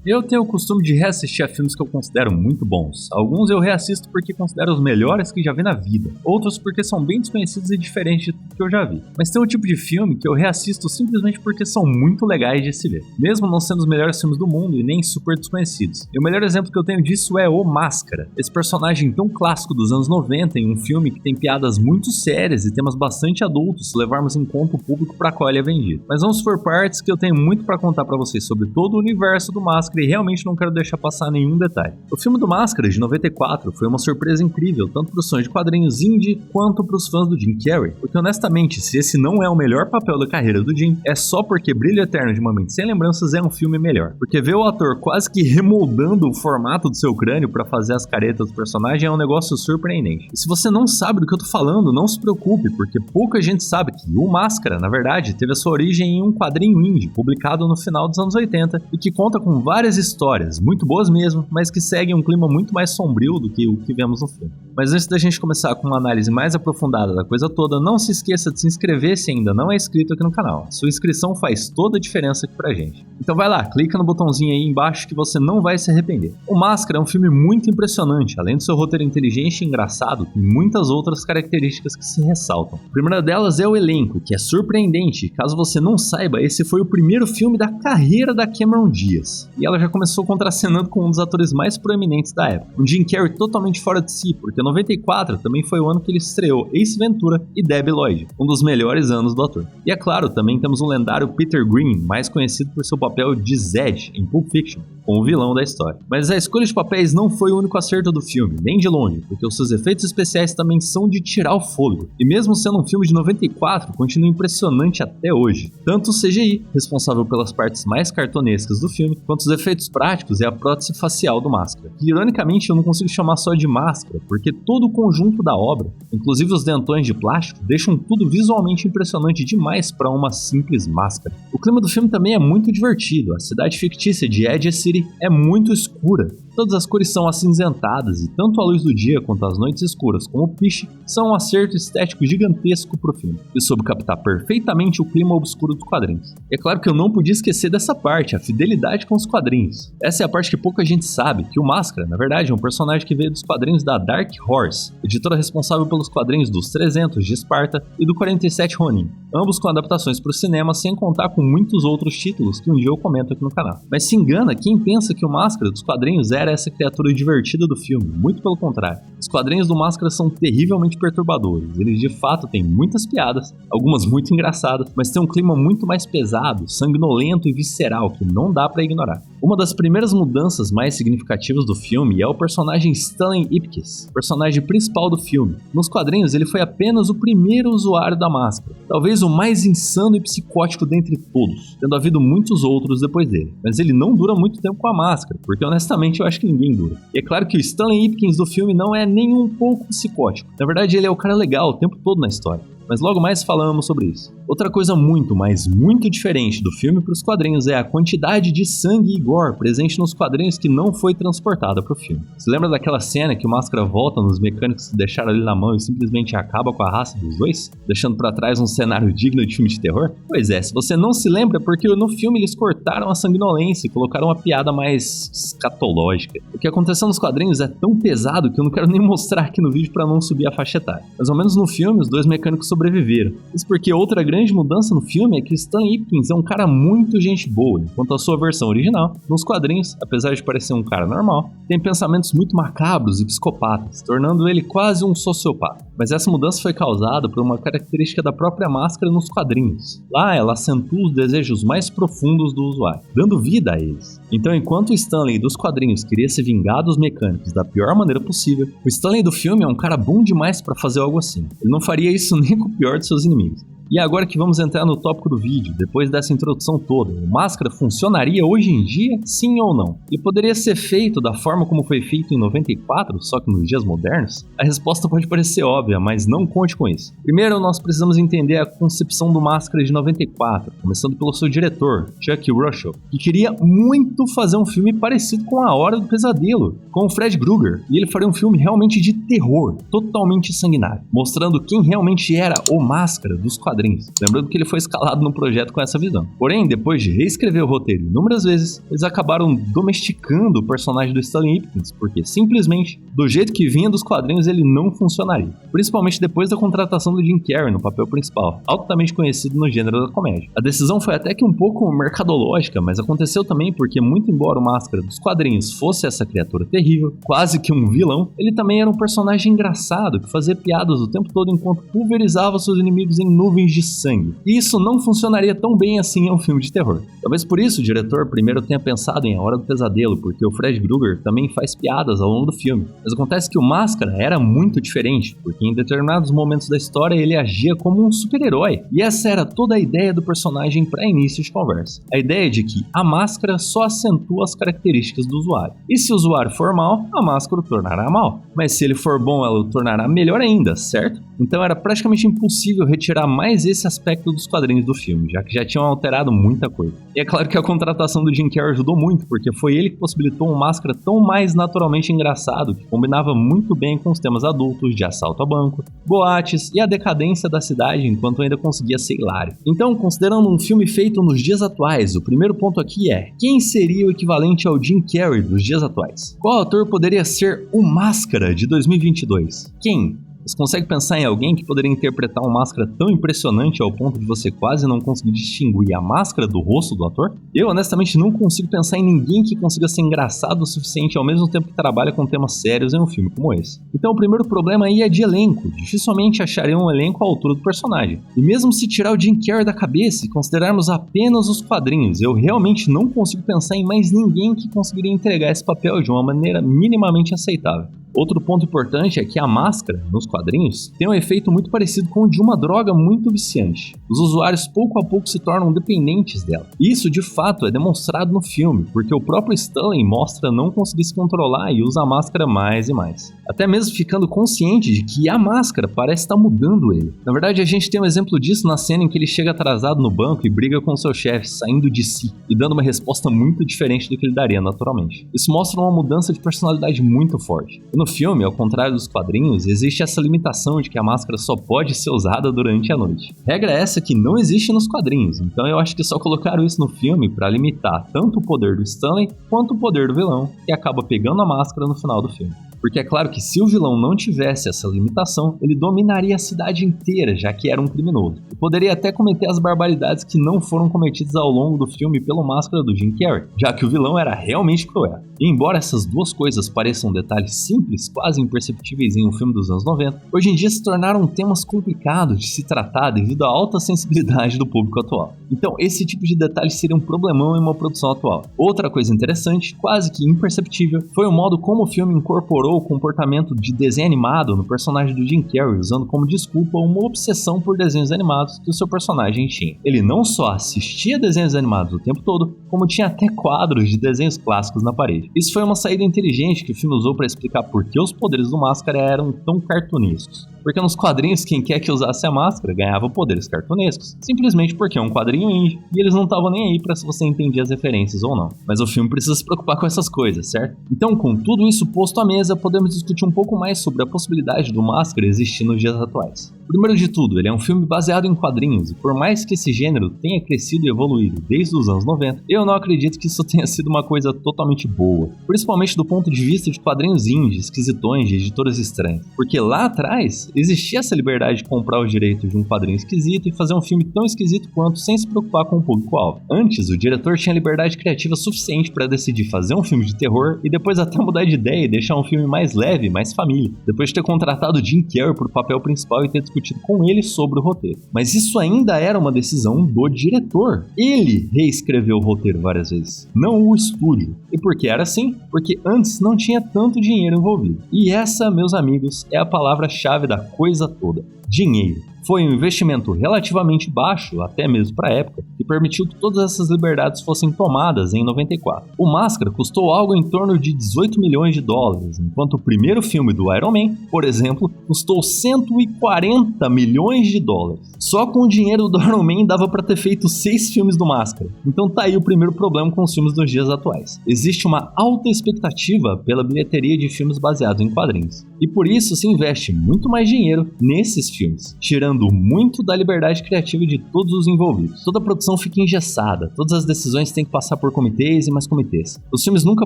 Eu tenho o costume de reassistir a filmes que eu considero muito bons. Alguns eu reassisto porque considero os melhores que já vi na vida, outros porque são bem desconhecidos e diferentes de tudo que eu já vi. Mas tem um tipo de filme que eu reassisto simplesmente porque são muito legais de se ver, mesmo não sendo os melhores filmes do mundo e nem super desconhecidos. E o melhor exemplo que eu tenho disso é O Máscara, esse personagem tão clássico dos anos 90 em um filme que tem piadas muito sérias e temas bastante adultos se levarmos em conta o público para qual ele é vendido. Mas vamos por partes, que eu tenho muito para contar para vocês sobre todo o universo do Máscara e realmente não quero deixar passar nenhum detalhe. O filme do Máscara, de 94, foi uma surpresa incrível, tanto para os fãs de quadrinhos indie quanto para os fãs do Jim Carrey, porque honestamente, se esse não é o melhor papel da carreira do Jim, é só porque Brilho Eterno de Uma Mente Sem Lembranças é um filme melhor. Porque ver o ator quase que remoldando o formato do seu crânio para fazer as caretas do personagem é um negócio surpreendente. E se você não sabe do que eu tô falando, não se preocupe, porque pouca gente sabe que o Máscara, na verdade, teve a sua origem em um quadrinho indie, publicado no final dos anos 80, e que conta com várias histórias, muito boas mesmo, mas que seguem um clima muito mais sombrio do que o que vemos no filme. Mas antes da gente começar com uma análise mais aprofundada da coisa toda, não se esqueça de se inscrever se ainda não é inscrito aqui no canal. Sua inscrição faz toda a diferença aqui pra gente. Então vai lá, clica no botãozinho aí embaixo que você não vai se arrepender. O Máscara é um filme muito impressionante, além do seu roteiro inteligente e engraçado, tem muitas outras características que se ressaltam. A primeira delas é o elenco, que é surpreendente. Caso você não saiba, esse foi o primeiro filme da carreira da Cameron Diaz, e ela já começou contracenando com um dos atores mais proeminentes da época, um Jim Carrey totalmente fora de si, porque 94 também foi o ano que ele estreou Ace Ventura e Debi Lloyd, um dos melhores anos do ator. E é claro, também temos o lendário Peter Green, mais conhecido por seu papel de Zed em Pulp Fiction, como o vilão da história. Mas a escolha de papéis não foi o único acerto do filme, nem de longe, porque os seus efeitos especiais também são de tirar o fôlego, e mesmo sendo um filme de 94, continua impressionante até hoje. Tanto o CGI, responsável pelas partes mais cartunescas do filme, quanto os efeitos práticos e a prótese facial do Máscara, que ironicamente eu não consigo chamar só de máscara, porque todo o conjunto da obra, inclusive os dentões de plástico, deixam tudo visualmente impressionante demais para uma simples máscara. O clima do filme também é muito divertido, a cidade fictícia de Edge City é muito escura. Todas as cores são acinzentadas e tanto a luz do dia quanto as noites escuras como o piche são um acerto estético gigantesco pro filme, e soube captar perfeitamente o clima obscuro dos quadrinhos. E é claro que eu não podia esquecer dessa parte, a fidelidade com os quadrinhos. Essa é a parte que pouca gente sabe, que o Máscara, na verdade, é um personagem que veio dos quadrinhos da Dark Horse, editora responsável pelos quadrinhos dos 300 de Esparta e do 47 Ronin, ambos com adaptações para o cinema, sem contar com muitos outros títulos que um dia eu comento aqui no canal. Mas se engana quem pensa que o Máscara dos quadrinhos era essa criatura divertida do filme, muito pelo contrário. Os quadrinhos do Máscara são terrivelmente perturbadores, eles de fato têm muitas piadas, algumas muito engraçadas, mas tem um clima muito mais pesado, sanguinolento e visceral que não dá pra ignorar. Uma das primeiras mudanças mais significativas do filme é o personagem Stanley Ipkiss, personagem principal do filme. Nos quadrinhos ele foi apenas o primeiro usuário da máscara, talvez o mais insano e psicótico dentre todos, tendo havido muitos outros depois dele. Mas ele não dura muito tempo com a máscara, porque honestamente eu acho que ninguém dura. E é claro que o Stanley Ipkiss do filme não é nem um pouco psicótico. Na verdade, ele é o cara legal o tempo todo na história. Mas logo mais falamos sobre isso. Outra coisa muito, mas muito diferente do filme para os quadrinhos é a quantidade de sangue e gore presente nos quadrinhos que não foi transportada para o filme. Você lembra daquela cena que o Máscara volta nos mecânicos que deixaram ali na mão e simplesmente acaba com a raça dos dois, deixando para trás um cenário digno de filme de terror? Pois é, se você não se lembra, é porque no filme eles cortaram a sanguinolência e colocaram uma piada mais escatológica. O que aconteceu nos quadrinhos é tão pesado que eu não quero nem mostrar aqui no vídeo para não subir a faixa etária. Mais ou menos no filme, os dois mecânicos sobreviveram. Isso porque outra grande mudança no filme é que Stan Ipkiss é um cara muito gente boa, enquanto a sua versão original, nos quadrinhos, apesar de parecer um cara normal, tem pensamentos muito macabros e psicopatas, tornando ele quase um sociopata. Mas essa mudança foi causada por uma característica da própria máscara nos quadrinhos. Lá ela acentua os desejos mais profundos do usuário, dando vida a eles. Então, enquanto o Stanley dos quadrinhos queria se vingar dos mecânicos da pior maneira possível, o Stanley do filme é um cara bom demais para fazer algo assim. Ele não faria isso nem com o pior de seus inimigos. E agora que vamos entrar no tópico do vídeo, depois dessa introdução toda, o Máscara funcionaria hoje em dia, sim ou não? Ele poderia ser feito da forma como foi feito em 94, só que nos dias modernos? A resposta pode parecer óbvia, mas não conte com isso. Primeiro, nós precisamos entender a concepção do Máscara de 94, começando pelo seu diretor, Chuck Russell, que queria muito fazer um filme parecido com A Hora do Pesadelo, com o Fred Krueger, e ele faria um filme realmente de terror, totalmente sanguinário, mostrando quem realmente era o Máscara dos quadrinhos quadrinhos, lembrando que ele foi escalado no projeto com essa visão. Porém, depois de reescrever o roteiro inúmeras vezes, eles acabaram domesticando o personagem do Stanley Ipkiss, porque simplesmente, do jeito que vinha dos quadrinhos, ele não funcionaria. Principalmente depois da contratação do Jim Carrey no papel principal, altamente conhecido no gênero da comédia. A decisão foi até que um pouco mercadológica, mas aconteceu também porque, muito embora o Máscara dos quadrinhos fosse essa criatura terrível, quase que um vilão, ele também era um personagem engraçado que fazia piadas o tempo todo enquanto pulverizava seus inimigos em nuvens de sangue. E isso não funcionaria tão bem assim em um filme de terror. Talvez por isso o diretor primeiro tenha pensado em A Hora do Pesadelo, porque o Fred Krueger também faz piadas ao longo do filme. Mas acontece que o Máscara era muito diferente, porque em determinados momentos da história ele agia como um super-herói. E essa era toda a ideia do personagem para início de conversa. A ideia de que a máscara só acentua as características do usuário. E se o usuário for mal, a máscara o tornará mal. Mas se ele for bom, ela o tornará melhor ainda, certo? Então era praticamente impossível retirar mais esse aspecto dos quadrinhos do filme, já que já tinham alterado muita coisa. E é claro que a contratação do Jim Carrey ajudou muito, porque foi ele que possibilitou um Máscara tão mais naturalmente engraçado, que combinava muito bem com os temas adultos de assalto a banco, boates e a decadência da cidade enquanto ainda conseguia ser hilário. Então, considerando um filme feito nos dias atuais, o primeiro ponto aqui é: quem seria o equivalente ao Jim Carrey dos dias atuais? Qual ator poderia ser o Máscara de 2022? Quem? Você consegue pensar em alguém que poderia interpretar uma máscara tão impressionante ao ponto de você quase não conseguir distinguir a máscara do rosto do ator? Eu, honestamente, não consigo pensar em ninguém que consiga ser engraçado o suficiente ao mesmo tempo que trabalha com temas sérios em um filme como esse. Então o primeiro problema aí é de elenco. Dificilmente acharei um elenco à altura do personagem. E mesmo se tirar o Jim Carrey da cabeça e considerarmos apenas os quadrinhos, eu realmente não consigo pensar em mais ninguém que conseguiria entregar esse papel de uma maneira minimamente aceitável. Outro ponto importante é que a máscara, nos quadrinhos, tem um efeito muito parecido com o de uma droga muito viciante. Os usuários pouco a pouco se tornam dependentes dela. E isso, de fato, é demonstrado no filme, porque o próprio Stanley mostra não conseguir se controlar e usa a máscara mais e mais. Até mesmo ficando consciente de que a máscara parece estar mudando ele. Na verdade, a gente tem um exemplo disso na cena em que ele chega atrasado no banco e briga com seu chefe, saindo de si, e dando uma resposta muito diferente do que ele daria naturalmente. Isso mostra uma mudança de personalidade muito forte. No filme, ao contrário dos quadrinhos, existe essa limitação de que a máscara só pode ser usada durante a noite. Regra essa que não existe nos quadrinhos, então eu acho que só colocaram isso no filme para limitar tanto o poder do Stanley quanto o poder do vilão, que acaba pegando a máscara no final do filme. Porque é claro que se o vilão não tivesse essa limitação, ele dominaria a cidade inteira, já que era um criminoso. E poderia até cometer as barbaridades que não foram cometidas ao longo do filme pelo Máscara do Jim Carrey, já que o vilão era realmente cruel. E embora essas duas coisas pareçam detalhes simples, quase imperceptíveis em um filme dos anos 90, hoje em dia se tornaram temas complicados de se tratar devido à alta sensibilidade do público atual. Então esse tipo de detalhe seria um problemão em uma produção atual. Outra coisa interessante, quase que imperceptível, foi o modo como o filme incorporou o comportamento de desenho animado no personagem do Jim Carrey, usando como desculpa uma obsessão por desenhos animados que o seu personagem tinha. Ele não só assistia desenhos animados o tempo todo, como tinha até quadros de desenhos clássicos na parede. Isso foi uma saída inteligente que o filme usou para explicar por que os poderes do Máscara eram tão cartunescos. Porque nos quadrinhos, quem quer que usasse a máscara ganhava poderes cartunescos, simplesmente porque é um quadrinho indie e eles não estavam nem aí para se você entendia as referências ou não. Mas o filme precisa se preocupar com essas coisas, certo? Então, com tudo isso posto à mesa, podemos discutir um pouco mais sobre a possibilidade do Máscara existir nos dias atuais. Primeiro de tudo, ele é um filme baseado em quadrinhos e por mais que esse gênero tenha crescido e evoluído desde os anos 90, eu não acredito que isso tenha sido uma coisa totalmente boa, principalmente do ponto de vista de quadrinhos indies, esquisitões, de editoras estranhas, porque lá atrás existia essa liberdade de comprar os direitos de um quadrinho esquisito e fazer um filme tão esquisito quanto sem se preocupar com o público-alvo. Antes, o diretor tinha liberdade criativa suficiente para decidir fazer um filme de terror e depois até mudar de ideia e deixar um filme mais leve, mais família, depois de ter contratado Jim Carrey para o papel principal e ter discutido com ele sobre o roteiro. Mas isso ainda era uma decisão do diretor. Ele reescreveu o roteiro várias vezes, não o estúdio. E por que era assim? Porque antes não tinha tanto dinheiro envolvido. E essa, meus amigos, é a palavra-chave da coisa toda: dinheiro. Foi um investimento relativamente baixo, até mesmo para a época, que permitiu que todas essas liberdades fossem tomadas em 94. O Máscara custou algo em torno de 18 milhões de dólares, enquanto o primeiro filme do Iron Man, por exemplo, custou 140 milhões de dólares. Só com o dinheiro do Iron Man dava para ter feito 6 filmes do Máscara. Então tá aí o primeiro problema com os filmes dos dias atuais. Existe uma alta expectativa pela bilheteria de filmes baseados em quadrinhos. E por isso se investe muito mais dinheiro nesses filmes, tirando muito da liberdade criativa de todos os envolvidos. Toda a produção fica engessada, todas as decisões têm que passar por comitês e mais comitês. Os filmes nunca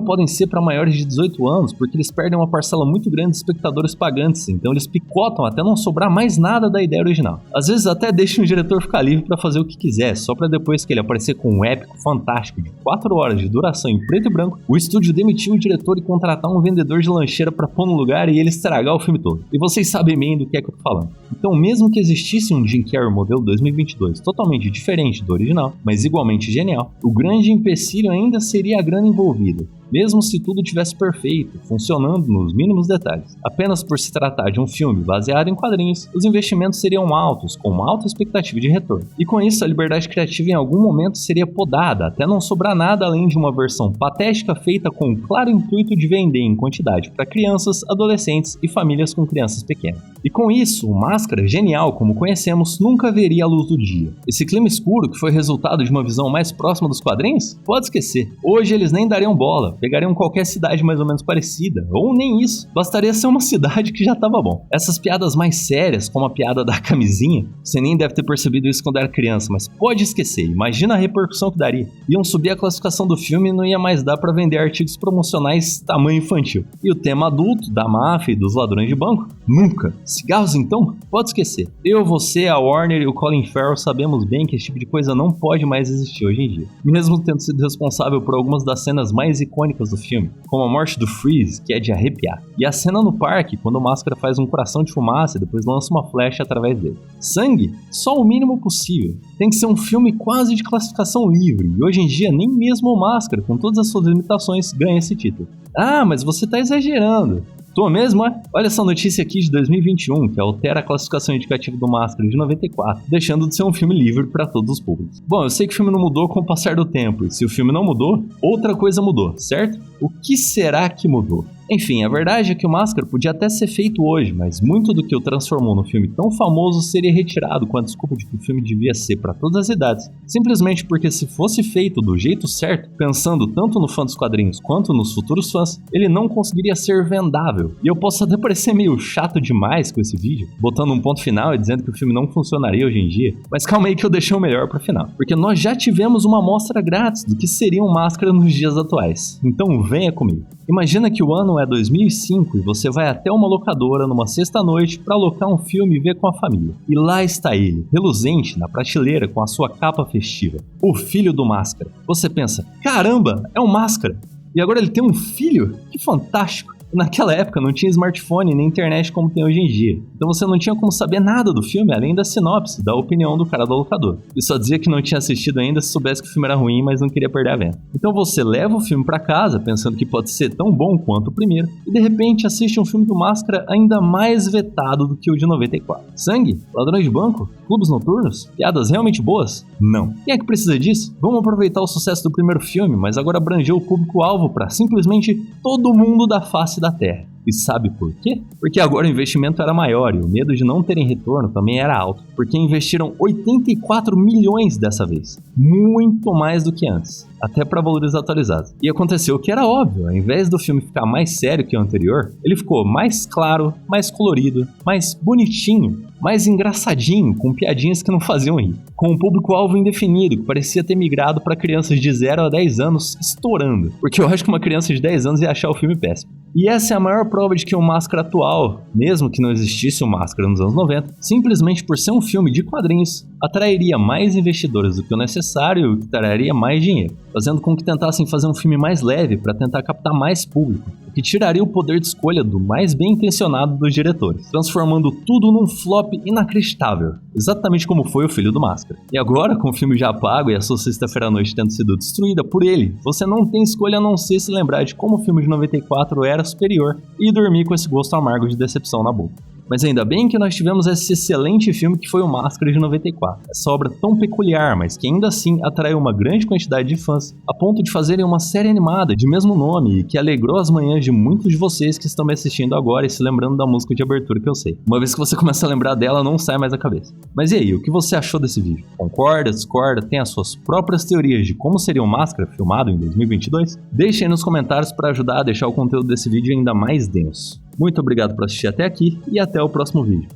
podem ser para maiores de 18 anos porque eles perdem uma parcela muito grande de espectadores pagantes, então eles picotam até não sobrar mais nada da ideia original. Às vezes até deixam o diretor ficar livre para fazer o que quiser, só para depois que ele aparecer com um épico fantástico de 4 horas de duração em preto e branco, o estúdio demitiu o diretor e contratar um vendedor de lancheira para pôr no lugar e ele estragar o filme todo. E vocês sabem bem do que é que eu tô falando. Então, mesmo que existisse um Jim Carrey modelo 2022 totalmente diferente do original, mas igualmente genial, o grande empecilho ainda seria a grana envolvida. Mesmo se tudo tivesse perfeito, funcionando nos mínimos detalhes. Apenas por se tratar de um filme baseado em quadrinhos, os investimentos seriam altos, com uma alta expectativa de retorno. E com isso, a liberdade criativa em algum momento seria podada, até não sobrar nada além de uma versão patética feita com o claro intuito de vender em quantidade para crianças, adolescentes e famílias com crianças pequenas. E com isso, o Máscara, genial como conhecemos, nunca veria a luz do dia. Esse clima escuro que foi resultado de uma visão mais próxima dos quadrinhos? Pode esquecer. Hoje eles nem dariam bola. Pegariam qualquer cidade mais ou menos parecida, ou nem isso, bastaria ser uma cidade que já tava bom. Essas piadas mais sérias, como a piada da camisinha, você nem deve ter percebido isso quando era criança, mas pode esquecer, imagina a repercussão que daria. Iam subir a classificação do filme e não ia mais dar pra vender artigos promocionais tamanho infantil. E o tema adulto, da máfia e dos ladrões de banco? Nunca. Cigarros então? Pode esquecer. Eu, você, a Warner e o Colin Farrell sabemos bem que esse tipo de coisa não pode mais existir hoje em dia. Mesmo tendo sido responsável por algumas das cenas mais icônicas do filme, como a morte do Freeze, que é de arrepiar, e a cena no parque, quando o Máscara faz um coração de fumaça e depois lança uma flecha através dele. Sangue? Só o mínimo possível. Tem que ser um filme quase de classificação livre, e hoje em dia nem mesmo o Máscara, com todas as suas limitações, ganha esse título. Ah, mas você tá exagerando. Tô mesmo, é? Olha essa notícia aqui de 2021, que altera a classificação indicativa do Máscara de 94, deixando de ser um filme livre para todos os públicos. Bom, eu sei que o filme não mudou com o passar do tempo, e se o filme não mudou, outra coisa mudou, certo? O que será que mudou? Enfim, a verdade é que o Máscara podia até ser feito hoje, mas muito do que o transformou num filme tão famoso seria retirado com a desculpa de que o filme devia ser para todas as idades, simplesmente porque se fosse feito do jeito certo, pensando tanto no fã dos quadrinhos quanto nos futuros fãs, ele não conseguiria ser vendável. E eu posso até parecer meio chato demais com esse vídeo, botando um ponto final e dizendo que o filme não funcionaria hoje em dia, mas calma aí que eu deixei o melhor para o final, porque nós já tivemos uma amostra grátis do que seria um Máscara nos dias atuais, então venha comigo. Imagina que o ano é 2005 e você vai até uma locadora numa sexta-noite para alocar um filme e ver com a família. E lá está ele, reluzente, na prateleira com a sua capa festiva. O filho do Máscara. Você pensa, caramba, é um Máscara. E agora ele tem um filho? Que fantástico! Naquela época não tinha smartphone nem internet como tem hoje em dia, então você não tinha como saber nada do filme além da sinopse, da opinião do cara do locador. E só dizia que não tinha assistido ainda se soubesse que o filme era ruim, mas não queria perder a venda. Então você leva o filme pra casa pensando que pode ser tão bom quanto o primeiro, e de repente assiste um filme do Máscara ainda mais vetado do que o de 94. Sangue? Ladrões de banco? Clubes noturnos? Piadas realmente boas? Não. Quem é que precisa disso? Vamos aproveitar o sucesso do primeiro filme, mas agora abranger o público-alvo pra simplesmente todo mundo da face da Terra. E sabe por quê? Porque agora o investimento era maior e o medo de não terem retorno também era alto, porque investiram 84 milhões dessa vez, muito mais do que antes, até para valores atualizados. E aconteceu o que era óbvio, ao invés do filme ficar mais sério que o anterior, ele ficou mais claro, mais colorido, mais bonitinho, mais engraçadinho, com piadinhas que não faziam rir, com um público-alvo indefinido que parecia ter migrado para crianças de 0 a 10 anos estourando, porque eu acho que uma criança de 10 anos ia achar o filme péssimo. E essa é a maior prova de que o Máscara atual, mesmo que não existisse o Máscara nos anos 90, simplesmente por ser um filme de quadrinhos, atrairia mais investidores do que o necessário e que traria mais dinheiro, fazendo com que tentassem fazer um filme mais leve para tentar captar mais público, o que tiraria o poder de escolha do mais bem intencionado dos diretores, transformando tudo num flop inacreditável, exatamente como foi o Filho do Máscara. E agora, com o filme já pago e a sua sexta-feira à noite tendo sido destruída por ele, você não tem escolha a não ser se lembrar de como o filme de 94 era superior e dormir com esse gosto amargo de decepção na boca. Mas ainda bem que nós tivemos esse excelente filme que foi o Máscara de 94. Essa obra tão peculiar, mas que ainda assim atraiu uma grande quantidade de fãs, a ponto de fazerem uma série animada de mesmo nome e que alegrou as manhãs de muitos de vocês que estão me assistindo agora e se lembrando da música de abertura que eu sei. Uma vez que você começa a lembrar dela, não sai mais da cabeça. Mas e aí, o que você achou desse vídeo? Concorda, discorda, tem as suas próprias teorias de como seria o Máscara filmado em 2022? Deixe aí nos comentários para ajudar a deixar o conteúdo desse vídeo ainda mais denso. Muito obrigado por assistir até aqui e até o próximo vídeo.